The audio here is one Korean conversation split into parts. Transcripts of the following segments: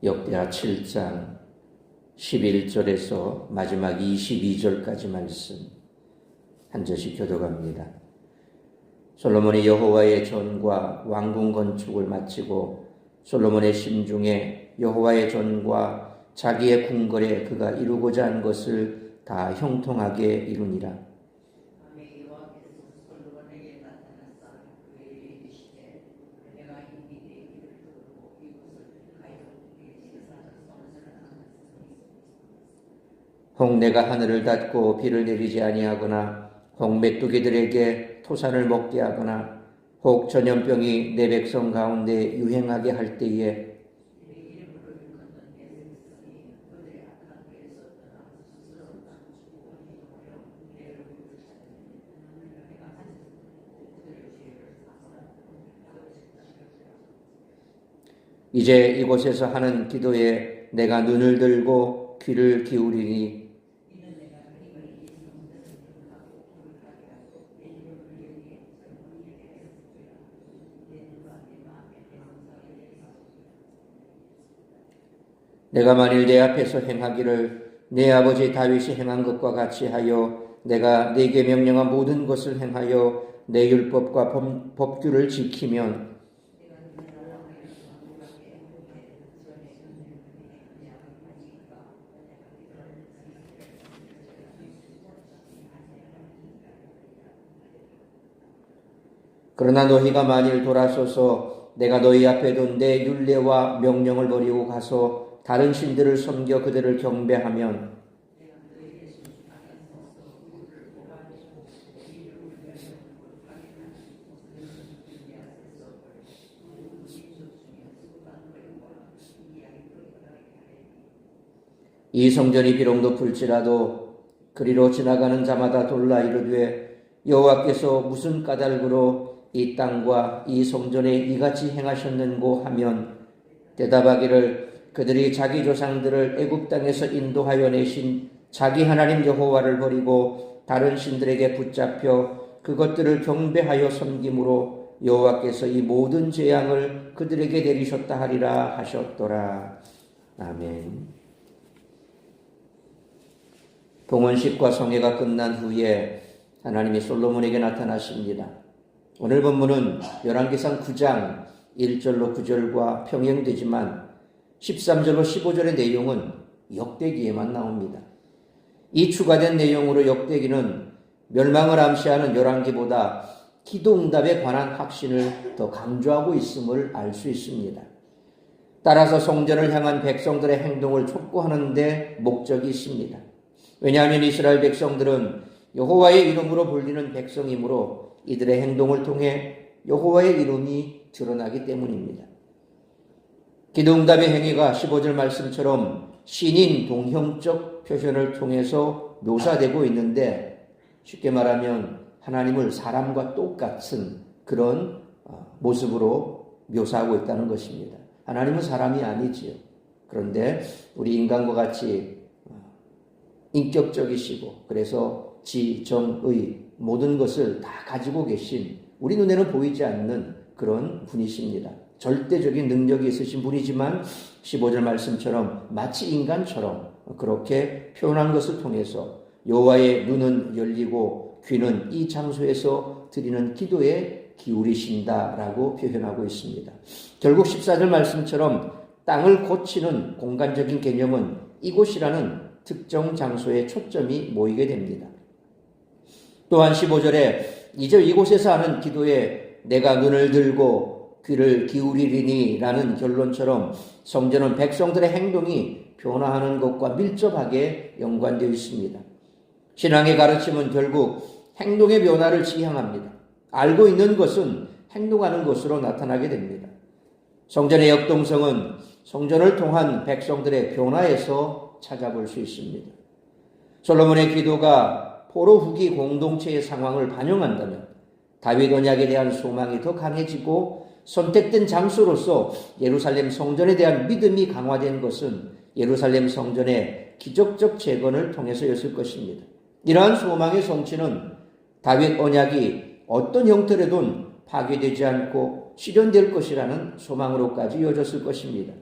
역대하 7장 11절에서 마지막 22절까지 말씀 한 절씩 교독합니다. 솔로몬이 여호와의 전과 왕궁 건축을 마치고 솔로몬의 심중에 여호와의 전과 자기의 궁궐에 그가 이루고자 한 것을 다 형통하게 이루니라. 혹 내가 하늘을 닫고 비를 내리지 아니하거나 혹 메뚜기들에게 토산을 먹게 하거나 혹 전염병이 내 백성 가운데 유행하게 할 때에 이제 이곳에서 하는 기도에 내가 눈을 들고 귀를 기울이니 내가 만일 내 앞에서 행하기를 내 아버지 다윗이 행한 것과 같이 하여 내가 네게 명령한 모든 것을 행하여 내 율법과 법규를 지키면 그러나 너희가 만일 돌아서서 내가 너희 앞에 둔 내 율례와 명령을 버리고 가서 다른 신들을 섬겨 그들을 경배하면 이 성전이 비록 높을지라도 그리로 지나가는 자마다 돌라 이르되 여호와께서 무슨 까닭으로 이 땅과 이 성전에 이같이 행하셨는고 하면 대답하기를 그들이 자기 조상들을 애굽 땅에서 인도하여 내신 자기 하나님 여호와를 버리고 다른 신들에게 붙잡혀 그것들을 경배하여 섬김으로 여호와께서 이 모든 재앙을 그들에게 내리셨다 하리라 하셨더라. 아멘. 봉헌식과 성회가 끝난 후에 하나님이 솔로몬에게 나타나십니다. 오늘 본문은 열왕기상 9장 1절로 9절과 평행되지만 13절로 15절의 내용은 역대기에만 나옵니다. 이 추가된 내용으로 역대기는 멸망을 암시하는 열왕기보다 기도응답에 관한 확신을 더 강조하고 있음을 알 수 있습니다. 따라서 성전을 향한 백성들의 행동을 촉구하는 데 목적이 있습니다. 왜냐하면 이스라엘 백성들은 여호와의 이름으로 불리는 백성이므로 이들의 행동을 통해 여호와의 이름이 드러나기 때문입니다. 기도응답의 행위가 15절 말씀처럼 신인 동형적 표현을 통해서 묘사되고 있는데 쉽게 말하면 하나님을 사람과 똑같은 그런 모습으로 묘사하고 있다는 것입니다. 하나님은 사람이 아니지요. 그런데 우리 인간과 같이 인격적이시고 그래서 지, 정, 의 모든 것을 다 가지고 계신 우리 눈에는 보이지 않는 그런 분이십니다. 절대적인 능력이 있으신 분이지만 15절 말씀처럼 마치 인간처럼 그렇게 표현한 것을 통해서 여호와의 눈은 열리고 귀는 이 장소에서 드리는 기도에 기울이신다라고 표현하고 있습니다. 결국 14절 말씀처럼 땅을 고치는 공간적인 개념은 이곳이라는 특정 장소에 초점이 모이게 됩니다. 또한 15절에 이제 이곳에서 하는 기도에 내가 눈을 들고 귀를 기울이리니 라는 결론처럼 성전은 백성들의 행동이 변화하는 것과 밀접하게 연관되어 있습니다. 신앙의 가르침은 결국 행동의 변화를 지향합니다. 알고 있는 것은 행동하는 것으로 나타나게 됩니다. 성전의 역동성은 성전을 통한 백성들의 변화에서 찾아볼 수 있습니다. 솔로몬의 기도가 포로 후기 공동체의 상황을 반영한다면 다윗 언약에 대한 소망이 더 강해지고 선택된 장소로서 예루살렘 성전에 대한 믿음이 강화된 것은 예루살렘 성전의 기적적 재건을 통해서였을 것입니다. 이러한 소망의 성취는 다윗 언약이 어떤 형태로든 파괴되지 않고 실현될 것이라는 소망으로까지 이어졌을 것입니다.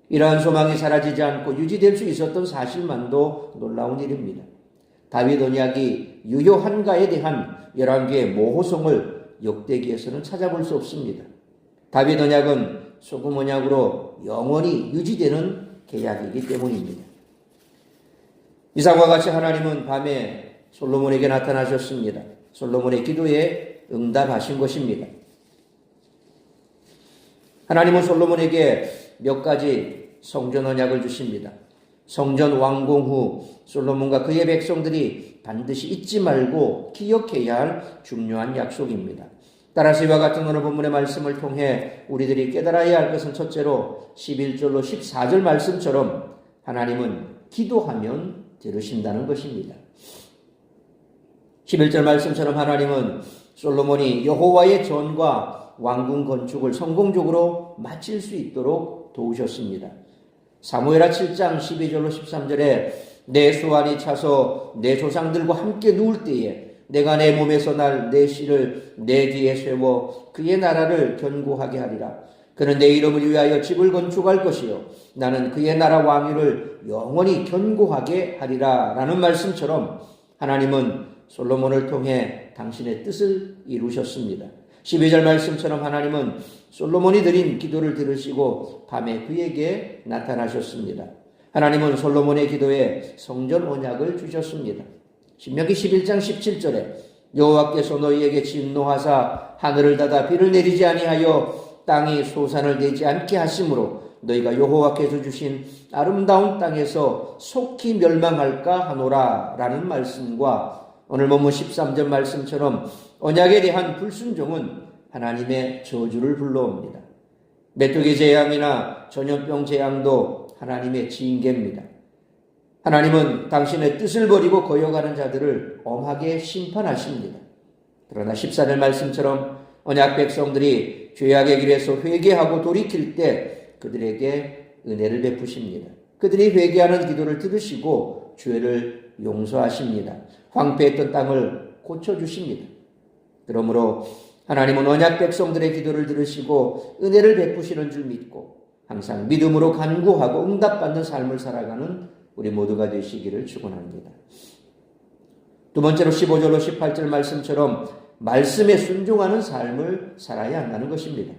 이러한 소망이 사라지지 않고 유지될 수 있었던 사실만도 놀라운 일입니다. 다윗 언약이 유효한가에 대한 열왕기의 모호성을 역대기에서는 찾아볼 수 없습니다. 다윗 언약은 소금 언약으로 영원히 유지되는 계약이기 때문입니다. 이상과 같이 하나님은 밤에 솔로몬에게 나타나셨습니다. 솔로몬의 기도에 응답하신 것입니다. 하나님은 솔로몬에게 몇 가지 성전 언약을 주십니다. 성전 완공 후 솔로몬과 그의 백성들이 반드시 잊지 말고 기억해야 할 중요한 약속입니다. 따라서 이와 같은 오늘 본문의 말씀을 통해 우리들이 깨달아야 할 것은 첫째로 11절로 14절 말씀처럼 하나님은 기도하면 들으신다는 것입니다. 11절 말씀처럼 하나님은 솔로몬이 여호와의 전과 왕궁 건축을 성공적으로 마칠 수 있도록 도우셨습니다. 사무엘하 7장 12절로 13절에 내 수완이 차서 내 조상들과 함께 누울 때에 내가 내 몸에서 날 내 씨를 내 뒤에 세워 그의 나라를 견고하게 하리라. 그는 내 이름을 위하여 집을 건축할 것이요 나는 그의 나라 왕위를 영원히 견고하게 하리라 라는 말씀처럼 하나님은 솔로몬을 통해 당신의 뜻을 이루셨습니다. 12절 말씀처럼 하나님은 솔로몬이 드린 기도를 들으시고 밤에 그에게 나타나셨습니다. 하나님은 솔로몬의 기도에 성전 언약을 주셨습니다. 신명기 11장 17절에 여호와께서 너희에게 진노하사 하늘을 닫아 비를 내리지 아니하여 땅이 소산을 내지 않게 하심으로 너희가 여호와께서 주신 아름다운 땅에서 속히 멸망할까 하노라 라는 말씀과 오늘 본문 13절 말씀처럼 언약에 대한 불순종은 하나님의 저주를 불러옵니다. 메뚜기 재앙이나 전염병 재앙도 하나님의 징계입니다. 하나님은 당신의 뜻을 버리고 거역하는 자들을 엄하게 심판하십니다. 그러나 14절 말씀처럼 언약 백성들이 죄악의 길에서 회개하고 돌이킬 때 그들에게 은혜를 베푸십니다. 그들이 회개하는 기도를 들으시고 죄를 용서하십니다. 황폐했던 땅을 고쳐주십니다. 그러므로 하나님은 언약 백성들의 기도를 들으시고 은혜를 베푸시는 줄 믿고 항상 믿음으로 간구하고 응답받는 삶을 살아가는 우리 모두가 되시기를 축원합니다. 두 번째로 15절로 18절 말씀처럼 말씀에 순종하는 삶을 살아야 한다는 것입니다.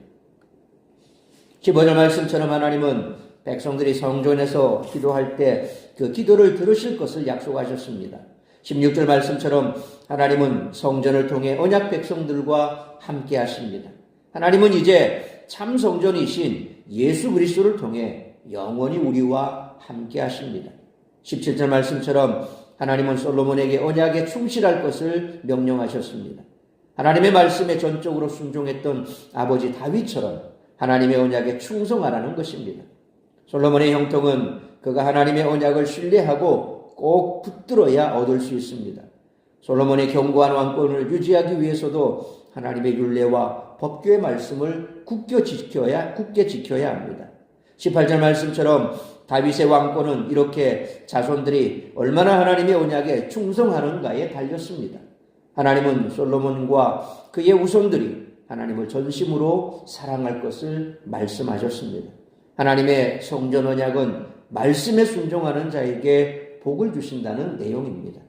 15절 말씀처럼 하나님은 백성들이 성전에서 기도할 때 그 기도를 들으실 것을 약속하셨습니다. 16절 말씀처럼 하나님은 성전을 통해 언약 백성들과 함께 하십니다. 하나님은 이제 참 성전이신 예수 그리스도를 통해 영원히 우리와 함께 하십니다. 17절 말씀처럼 하나님은 솔로몬에게 언약에 충실할 것을 명령하셨습니다. 하나님의 말씀에 전적으로 순종했던 아버지 다윗처럼 하나님의 언약에 충성하라는 것입니다. 솔로몬의 형통은 그가 하나님의 언약을 신뢰하고 꼭 붙들어야 얻을 수 있습니다. 솔로몬의 견고한 왕권을 유지하기 위해서도 하나님의 율례와 법규의 말씀을 굳게 지켜야 합니다. 18절 말씀처럼 다윗의 왕권은 이렇게 자손들이 얼마나 하나님의 언약에 충성하는가에 달렸습니다. 하나님은 솔로몬과 그의 후손들이 하나님을 전심으로 사랑할 것을 말씀하셨습니다. 하나님의 성전 언약은 말씀에 순종하는 자에게 복을 주신다는 내용입니다.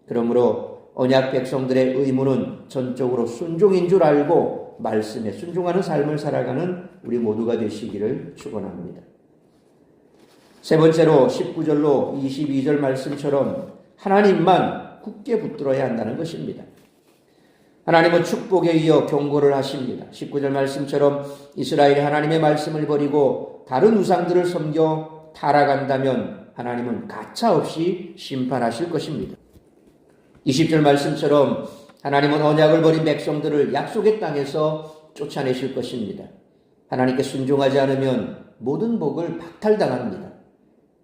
그러므로 언약 백성들의 의무는 전적으로 순종인 줄 알고 말씀에 순종하는 삶을 살아가는 우리 모두가 되시기를 축원합니다. 세 번째로 19절로 22절 말씀처럼 하나님만 굳게 붙들어야 한다는 것입니다. 하나님은 축복에 이어 경고를 하십니다. 19절 말씀처럼 이스라엘이 하나님의 말씀을 버리고 다른 우상들을 섬겨 타락한다면 하나님은 가차없이 심판하실 것입니다. 20절 말씀처럼 하나님은 언약을 버린 백성들을 약속의 땅에서 쫓아내실 것입니다. 하나님께 순종하지 않으면 모든 복을 박탈당합니다.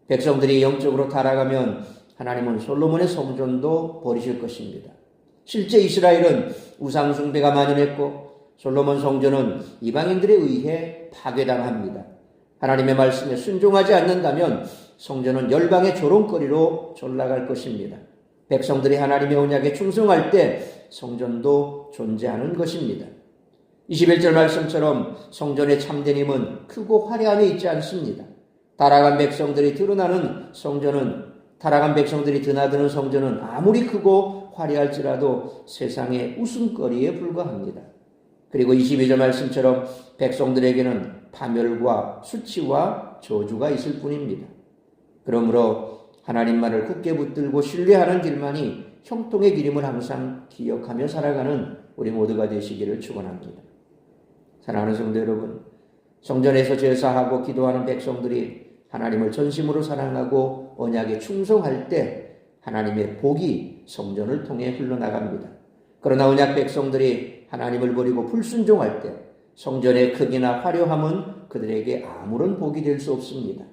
백성들이 영적으로 타락하면 하나님은 솔로몬의 성전도 버리실 것입니다. 실제 이스라엘은 우상 숭배가 만연했고 솔로몬 성전은 이방인들에 의해 파괴당합니다. 하나님의 말씀에 순종하지 않는다면 성전은 열방의 조롱거리로 전락할 것입니다. 백성들이 하나님의 언약에 충성할 때 성전도 존재하는 것입니다. 21절 말씀처럼 성전의 참된 힘은 크고 화려함에 있지 않습니다. 타락한 백성들이 드러나는 성전은, 타락한 백성들이 드나드는 성전은 아무리 크고 화려할지라도 세상의 웃음거리에 불과합니다. 그리고 22절 말씀처럼 백성들에게는 파멸과 수치와 저주가 있을 뿐입니다. 그러므로 하나님만을 굳게 붙들고 신뢰하는 길만이 형통의 길임을 항상 기억하며 살아가는 우리 모두가 되시기를 축원합니다. 사랑하는 성도 여러분, 성전에서 제사하고 기도하는 백성들이 하나님을 전심으로 사랑하고 언약에 충성할 때 하나님의 복이 성전을 통해 흘러나갑니다. 그러나 언약 백성들이 하나님을 버리고 불순종할 때 성전의 크기나 화려함은 그들에게 아무런 복이 될 수 없습니다.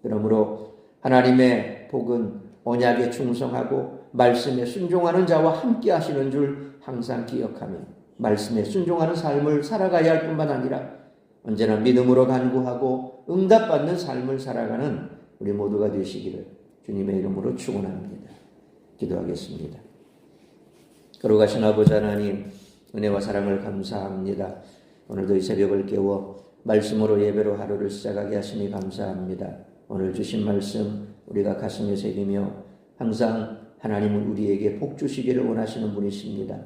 그러므로 하나님의 복은 언약에 충성하고 말씀에 순종하는 자와 함께 하시는 줄 항상 기억하며 말씀에 순종하는 삶을 살아가야 할 뿐만 아니라 언제나 믿음으로 간구하고 응답받는 삶을 살아가는 우리 모두가 되시기를 주님의 이름으로 축원합니다. 기도하겠습니다. 거룩하신 아버지 하나님, 은혜와 사랑을 감사합니다. 오늘도 이 새벽을 깨워 말씀으로 예배로 하루를 시작하게 하시니 감사합니다. 오늘 주신 말씀 우리가 가슴에 새기며 항상 하나님은 우리에게 복 주시기를 원하시는 분이십니다.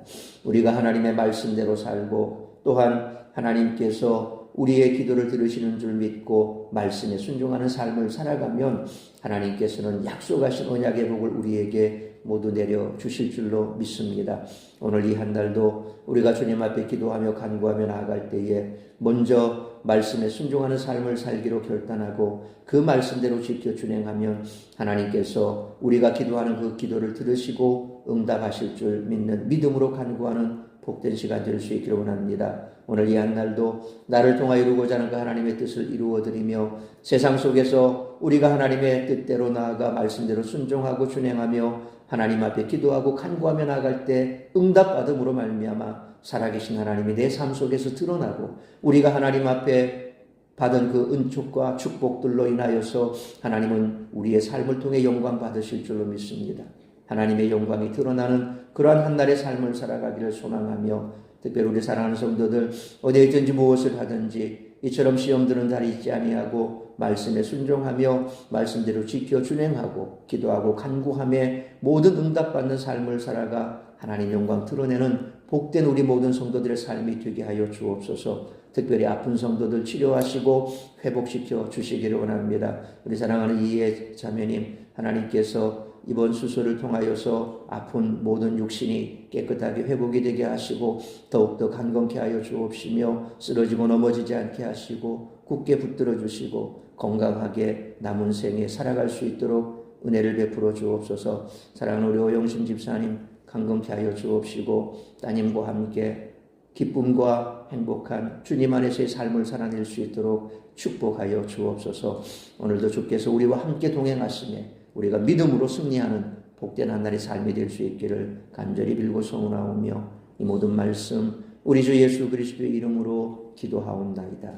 우리가 하나님의 말씀대로 살고 또한 하나님께서 우리의 기도를 들으시는 줄 믿고 말씀에 순종하는 삶을 살아가면 하나님께서는 약속하신 언약의 복을 우리에게 모두 내려 주실 줄로 믿습니다. 오늘 이 한 달도 우리가 주님 앞에 기도하며 간구하며 나아갈 때에 먼저 말씀에 순종하는 삶을 살기로 결단하고 그 말씀대로 지켜 준행하면 하나님께서 우리가 기도하는 그 기도를 들으시고 응답하실 줄 믿는 믿음으로 간구하는 복된 시간 될 수 있기를 원합니다. 오늘 이 한 날도 나를 통하여 이루고자 하는 그 하나님의 뜻을 이루어드리며 세상 속에서 우리가 하나님의 뜻대로 나아가 말씀대로 순종하고 준행하며 하나님 앞에 기도하고 간구하며 나아갈 때 응답받음으로 말미암아 살아계신 하나님이 내 삶 속에서 드러나고 우리가 하나님 앞에 받은 그 은총과 축복들로 인하여서 하나님은 우리의 삶을 통해 영광 받으실 줄로 믿습니다. 하나님의 영광이 드러나는 그러한 한날의 삶을 살아가기를 소망하며 특별히 우리 사랑하는 성도들 어디에 있든지 무엇을 하든지 이처럼 시험 드는 날이 있지 아니하고 말씀에 순종하며 말씀대로 지켜 준행하고 기도하고 간구하며 모든 응답받는 삶을 살아가 하나님 영광 드러내는 복된 우리 모든 성도들의 삶이 되게 하여 주옵소서. 특별히 아픈 성도들 치료하시고 회복시켜 주시기를 원합니다. 우리 사랑하는 이해 자매님, 하나님께서 이번 수술을 통하여서 아픈 모든 육신이 깨끗하게 회복이 되게 하시고 더욱더 강건케 하여 주옵시며 쓰러지고 넘어지지 않게 하시고 굳게 붙들어 주시고 건강하게 남은 생에 살아갈 수 있도록 은혜를 베풀어 주옵소서. 사랑하는 우리 오영심 집사님 강건케 하여 주옵시고 따님과 함께 기쁨과 행복한 주님 안에서의 삶을 살아낼 수 있도록 축복하여 주옵소서. 오늘도 주께서 우리와 함께 동행하시며 우리가 믿음으로 승리하는 복된 한날의 삶이 될 수 있기를 간절히 빌고 소원하오며 이 모든 말씀 우리 주 예수 그리스도의 이름으로 기도하옵나이다.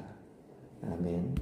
아멘.